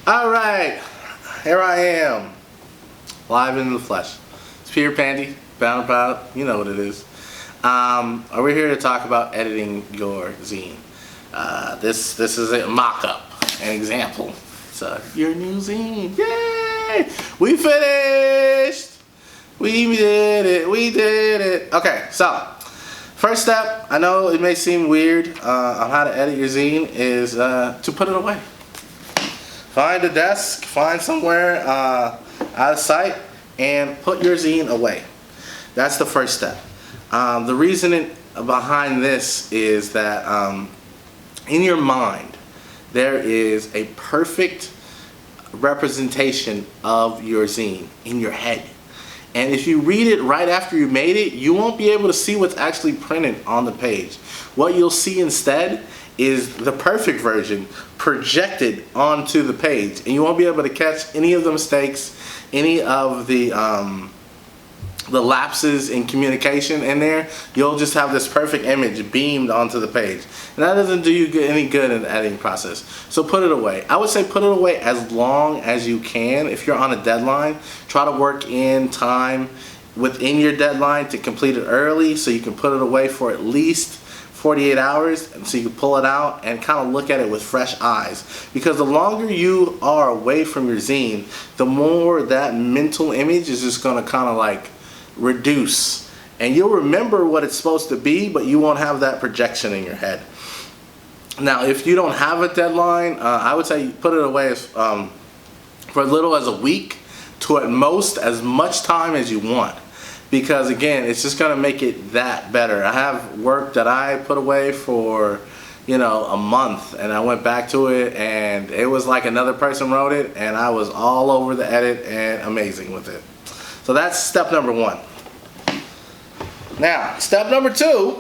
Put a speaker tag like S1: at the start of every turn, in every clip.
S1: All right, here I am, live in the flesh. It's Pierre Pandy, bound and proud. You know what it is. We're here to talk about editing your zine. This is a mock-up, an example. So your new zine, yay! We finished. We did it. We did it. Okay, so first step. I know it may seem weird on how to edit your zine is to put it away. Find a desk, find somewhere out of sight, and put your zine away. That's the first step. The reasoning behind this is that in your mind, there is a perfect representation of your zine in your head. And if you read it right after you made it, you won't be able to see what's actually printed on the page. What you'll see instead is the perfect version projected onto the page, and you won't be able to catch any of the mistakes, any of the lapses in communication in there. You'll just have this perfect image beamed onto the page, and that doesn't do you any good in the editing process. So put it away. I would say put it away as long as you can. If you're on a deadline, try to work in time within your deadline to complete it early, so you can put it away for at least 48 hours, and so you can pull it out and kind of look at it with fresh eyes. Because the longer you are away from your zine, the more that mental image is just going to kind of like reduce, and you'll remember what it's supposed to be, but you won't have that projection in your head. Now, if you don't have a deadline, I would say put it away for as little as a week to at most as much time as you want. Because again, it's just gonna make it that better. I have work that I put away for, you know, a month, and I went back to it and it was like another person wrote it, and I was all over the edit and amazing with it. So that's step number one. Now, step number two,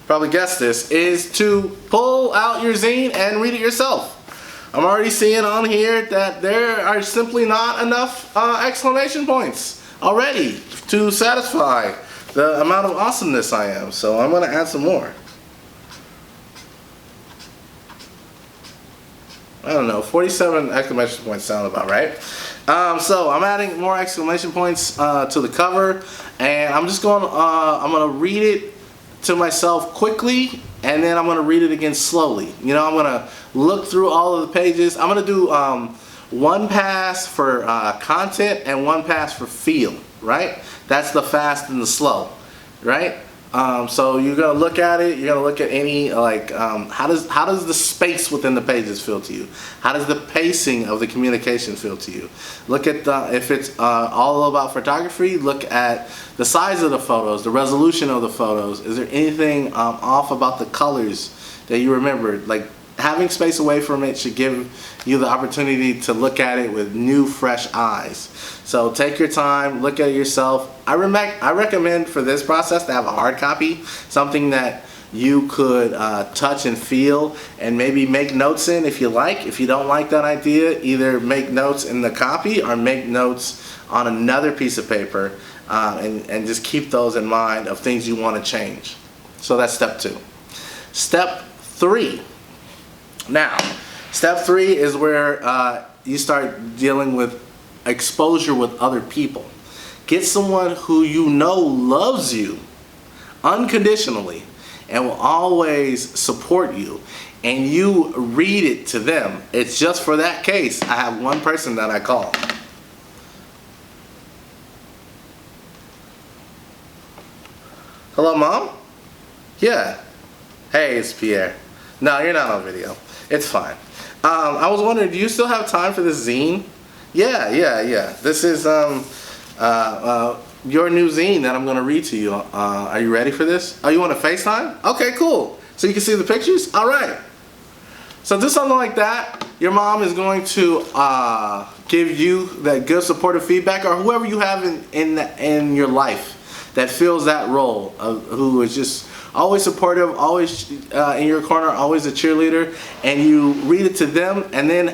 S1: probably guessed this, is to pull out your zine and read it yourself. I'm already seeing on here that there are simply not enough exclamation points already to satisfy the amount of awesomeness I am. So I'm going to add some more. I don't know, 47 exclamation points sound about right. So I'm adding more exclamation points to the cover, and I'm just going I'm going to read it to myself quickly, and then I'm going to read it again slowly. You know, I'm going to look through all of the pages. I'm going to do one pass for content and one pass for feel, right? That's the fast and the slow, right? So you're gonna look at it. You're gonna look at any like how does the space within the pages feel to you? How does the pacing of the communication feel to you? Look at if it's all about photography. Look at the size of the photos, the resolution of the photos. Is there anything off about the colors that you remember? Like, having space away from it should give you the opportunity to look at it with new, fresh eyes. So take your time, look at it yourself. I recommend for this process to have a hard copy, something that you could touch and feel, and maybe make notes in if you like. If you don't like that idea, either make notes in the copy or make notes on another piece of paper, and just keep those in mind of things you want to change. So that's step two. Step three. Now, step three is where you start dealing with exposure with other people. Get someone who you know loves you unconditionally and will always support you, and you read it to them. It's just for that case. I have one person that I call. Hello, Mom? Yeah. Hey, it's Pierre. No, you're not on video. It's fine. I was wondering, do you still have time for this zine? Yeah. This is your new zine that I'm going to read to you. Are you ready for this? Oh, you want to FaceTime? Okay, cool. So you can see the pictures? All right. So do something like that. Your mom is going to give you that good supportive feedback, or whoever you have in your life that fills that role, who is just always supportive, always in your corner, always a cheerleader, and you read it to them, and then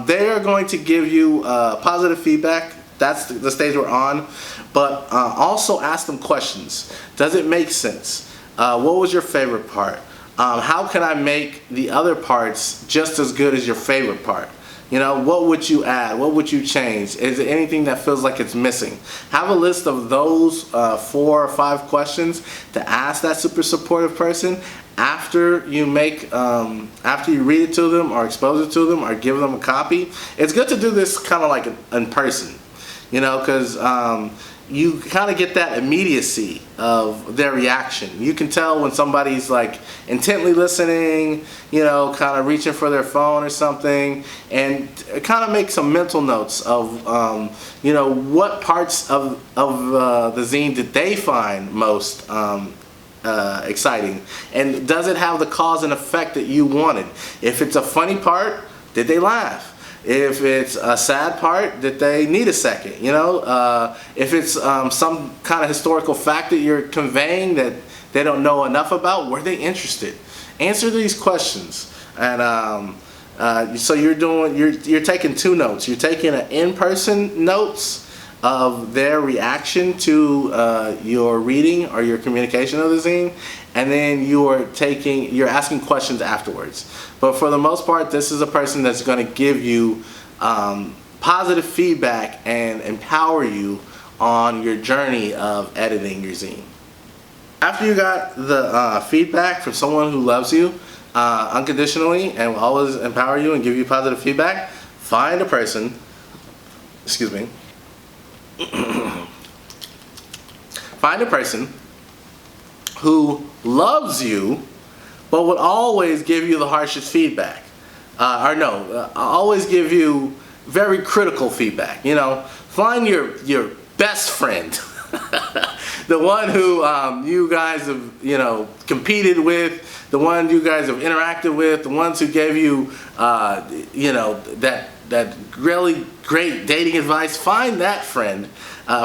S1: they are going to give you positive feedback. That's the stage we're on. But also ask them questions. Does it make sense? What was your favorite part? How can I make the other parts just as good as your favorite part? You know, what would you add? What would you change? Is there anything that feels like it's missing? Have a list of those 4 or 5 questions to ask that super supportive person after you after you read it to them or expose it to them or give them a copy. It's good to do this kind of like in person, you know, because you kind of get that immediacy of their reaction. You can tell when somebody's like intently listening, you know, kind of reaching for their phone or something, and kind of make some mental notes of, you know, what parts of the zine did they find most exciting, and does it have the cause and effect that you wanted? If it's a funny part, did they laugh? If it's a sad part, did they need a second? You know, if it's some kind of historical fact that you're conveying that they don't know enough about, were they interested? Answer these questions, and so you're taking 2 notes. You're taking an in-person notes of their reaction to your reading or your communication of the zine, and then you're asking questions afterwards. But for the most part, this is a person that's going to give you positive feedback and empower you on your journey of editing your zine. After you got the feedback from someone who loves you unconditionally and will always empower you and give you positive feedback, find a person, excuse me, find a person who loves you but would always give you the harshest feedback. Always give you very critical feedback. You know, find your best friend, the one who you guys have, you know, competed with, the one you guys have interacted with, the ones who gave you, you know, that really great dating advice. Find that friend.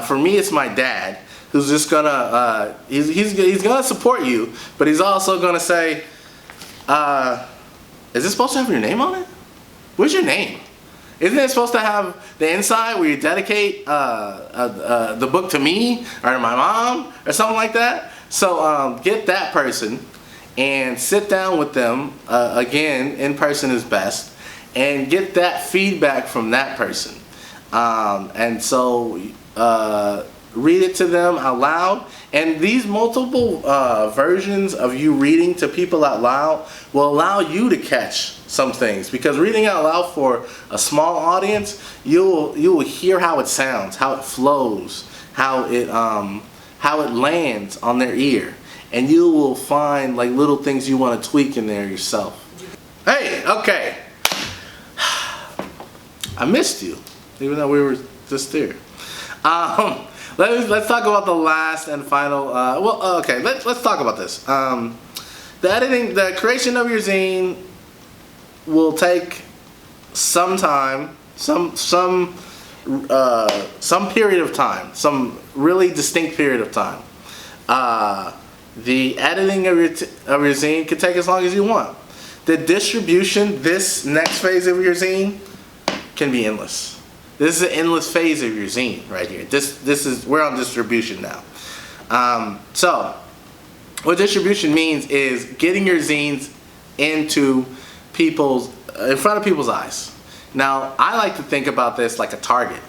S1: For me, it's my dad, who's just gonna he's gonna support you, but he's also gonna say, is this supposed to have your name on it? Where's your name? Isn't it supposed to have the inside where you dedicate the book to me or to my mom or something like that? So get that person and sit down with them. Again, in person is best, and get that feedback from that person. And so read it to them out loud. And these multiple versions of you reading to people out loud will allow you to catch some things, because reading out loud for a small audience, you will hear how it sounds, how it flows, how it lands on their ear, and you will find like little things you want to tweak in there yourself. Hey, okay, I missed you, even though we were just there. Let's talk about the last and final. Okay. Let's talk about this. The creation of your zine will take some time, some period of time, some really distinct period of time. The editing of your zine can take as long as you want. The distribution, this next phase of your zine, can be endless. This is an endless phase of your zine right here. We're on distribution now. So what distribution means is getting your zines in front of people's eyes. Now, I like to think about this like a target,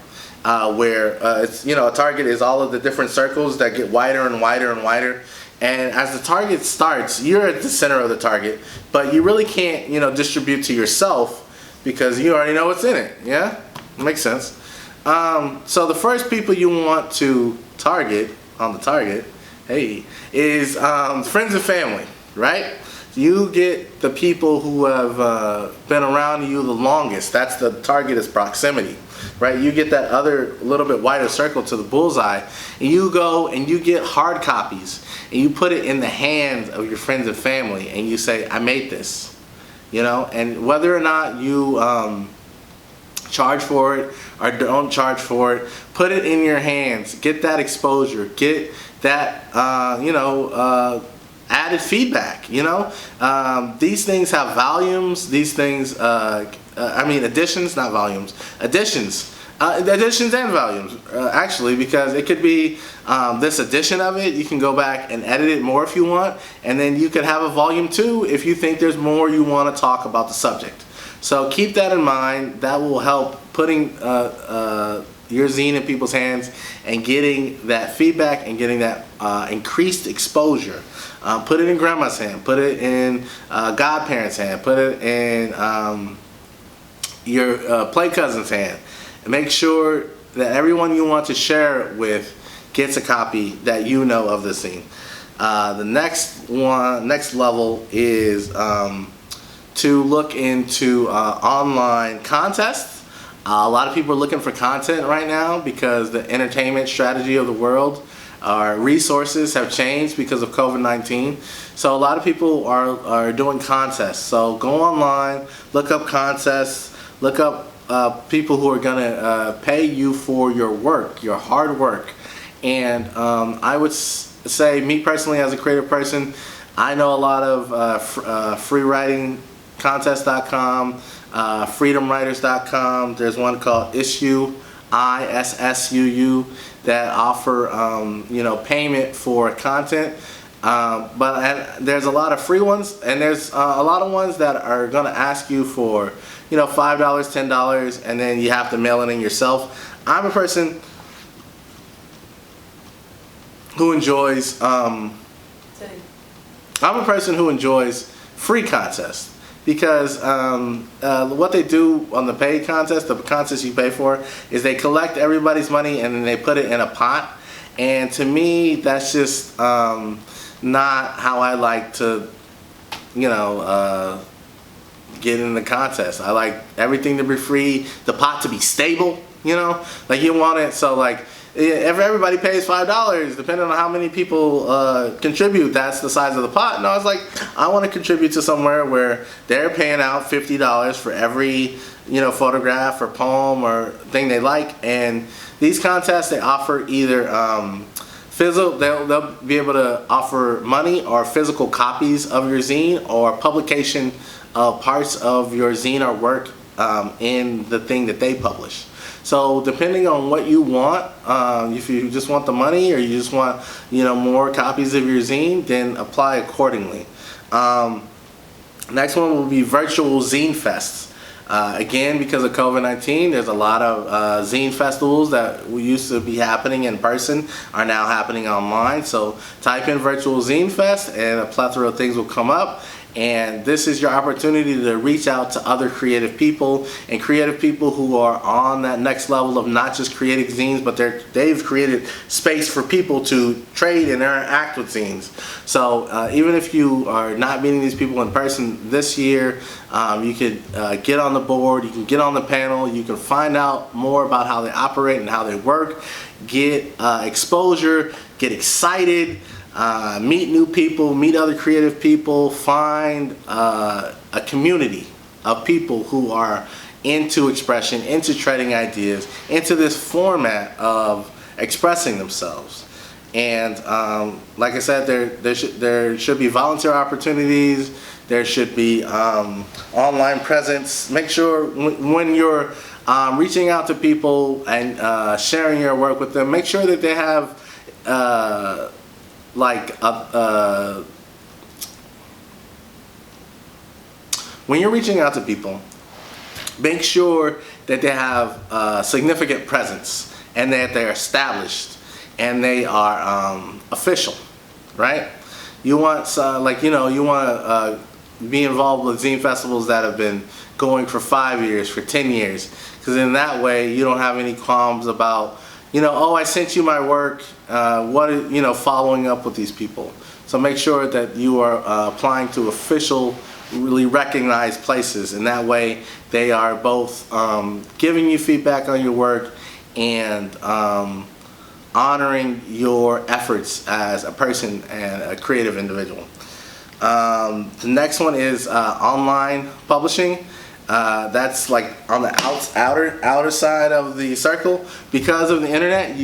S1: where it's, you know, a target is all of the different circles that get wider and wider and wider. And as the target starts, you're at the center of the target, but you really can't, you know, distribute to yourself because you already know what's in it. Yeah? Makes sense. So the first people you want to target on the target, hey, is friends and family, right? You get the people who have been around you the longest. That's the target, is proximity, right? You get that other little bit wider circle to the bullseye, and you go and you get hard copies and you put it in the hands of your friends and family, and you say, I made this, you know. And whether or not you charge for it or don't charge for it, put it in your hands. Get that exposure. Get that added feedback. You know, these things have volumes. These things, additions, not volumes. Additions and volumes, actually, because it could be this edition of it. You can go back and edit it more if you want, and then you could have a volume 2 if you think there's more you want to talk about the subject. So keep that in mind. That will help putting your zine in people's hands and getting that feedback and getting that increased exposure. Put it in grandma's hand, put it in godparents' hand, put it in your play cousin's hand. And make sure that everyone you want to share it with gets a copy that you know of the zine. The next level is to look into online contests. A lot of people are looking for content right now because the entertainment strategy of the world, our resources have changed because of COVID-19. So a lot of people are doing contests. So go online, look up contests, look up people who are gonna pay you for your work, your hard work. And I would say, me personally as a creative person, I know a lot of freewritingcontest.com, freedomwriters.com. There's one called Issuu, ISSUU, that offer payment for content. But there's a lot of free ones, and there's a lot of ones that are going to ask you for $5, $10, and then you have to mail it in yourself. I'm a person who enjoys free contests, because what they do on the paid contest, the contest you pay for, is they collect everybody's money and then they put it in a pot. And to me, that's just not how I like to get in the contest. I like everything to be free, the pot to be stable, like you want it. So like, if everybody pays $5, depending on how many people contribute, that's the size of the pot. And I was like, I want to contribute to somewhere where they're paying out $50 for every photograph or poem or thing they like. And these contests, they offer either physical, they'll be able to offer money or physical copies of your zine, or publication of parts of your zine or work in the thing that they publish. So depending on what you want, if you just want the money or you just want more copies of your zine, then apply accordingly. Next one will be virtual zine fests. Again, because of COVID-19, there's a lot of zine festivals that used to be happening in person are now happening online. So type in virtual zine fest and a plethora of things will come up. And this is your opportunity to reach out to other creative people, and creative people who are on that next level of not just creating zines, but they've created space for people to trade and interact with zines. So even if you are not meeting these people in person this year, you could get on the board, you can get on the panel, you can find out more about how they operate and how they work, get exposure, get excited. Meet new people, meet other creative people, find a community of people who are into expression, into trading ideas, into this format of expressing themselves. And like I said, there should be volunteer opportunities, there should be online presence. Make sure when you're reaching out to people and sharing your work with them, make sure that they have when you're reaching out to people, make sure that they have a significant presence and that they're established and they are official, right? You want you want to be involved with zine festivals that have been going for 5 years, for 10 years, because in that way you don't have any qualms about oh, I sent you my work, following up with these people. So make sure that you are applying to official, really recognized places, and that way they are both giving you feedback on your work and honoring your efforts as a person and a creative individual. The next one is online publishing. That's like on the outer side of the circle. Because of the internet,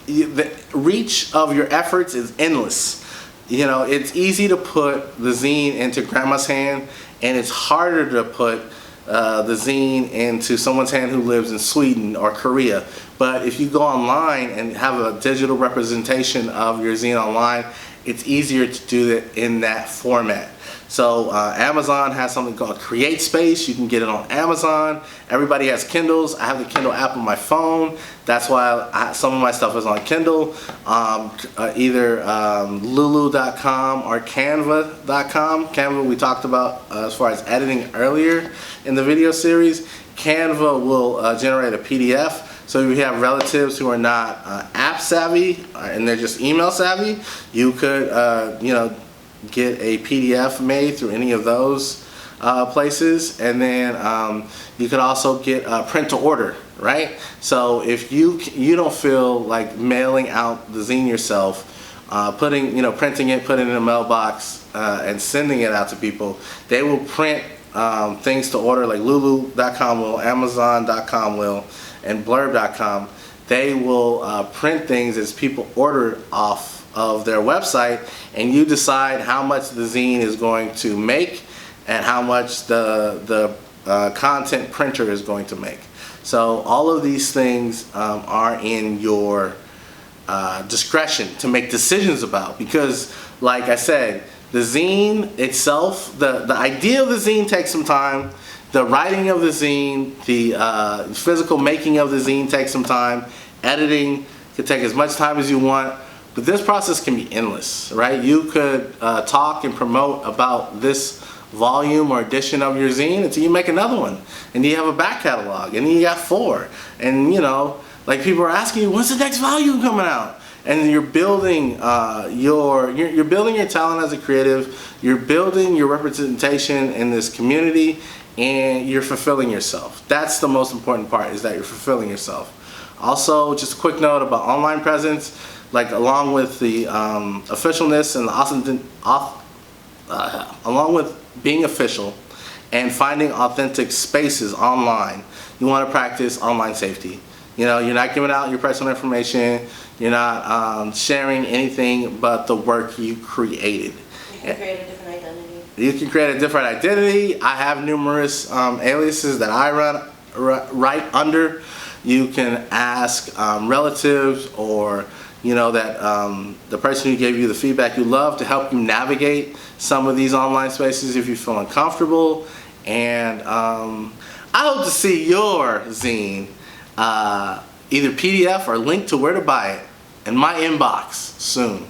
S1: the reach of your efforts is endless. It's easy to put the zine into grandma's hand, and it's harder to put the zine into someone's hand who lives in Sweden or Korea. But if you go online and have a digital representation of your zine online, it's easier to do it in that format. So Amazon has something called Create Space. You can get it on Amazon. Everybody has Kindles. I have the Kindle app on my phone. That's why some of my stuff is on Kindle. Either lulu.com or canva.com. Canva we talked about as far as editing earlier in the video series. Canva will generate a PDF. So if you have relatives who are not app savvy and they're just email savvy, you could get a PDF made through any of those places. And then you could also get print to order, right? So if you don't feel like mailing out the zine yourself, printing it, putting it in a mailbox, and sending it out to people, they will print things to order, like lulu.com will, amazon.com will, and blurb.com. They will print things as people order off of their website, and you decide how much the zine is going to make and how much the content printer is going to make. So all of these things are in your discretion to make decisions about, because like I said, the zine itself, the idea of the zine takes some time. The writing of the zine, the physical making of the zine takes some time. Editing can take as much time as you want. But this process can be endless, right? You could talk and promote about this volume or edition of your zine until you make another one. And you have a back catalog, and then you got 4. And like people are asking you, when's the next volume coming out? And you're building you're building your talent as a creative, you're building your representation in this community, and you're fulfilling yourself. That's the most important part, is that you're fulfilling yourself. Also, just a quick note about online presence, like along with the officialness and along with being official and finding authentic spaces online, you want to practice online safety. You're not giving out your personal information, you're not sharing anything but the work you created.
S2: You can create a different identity.
S1: You can create a different identity. I have numerous aliases that I write under. You can ask relatives or the person who gave you the feedback you love to help you navigate some of these online spaces if you feel uncomfortable. And I hope to see your zine, either PDF or link to where to buy it, in my inbox soon.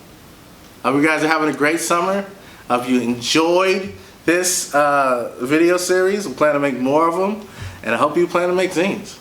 S1: I hope you guys are having a great summer. I hope you enjoyed this video series. We plan to make more of them, and I hope you plan to make zines.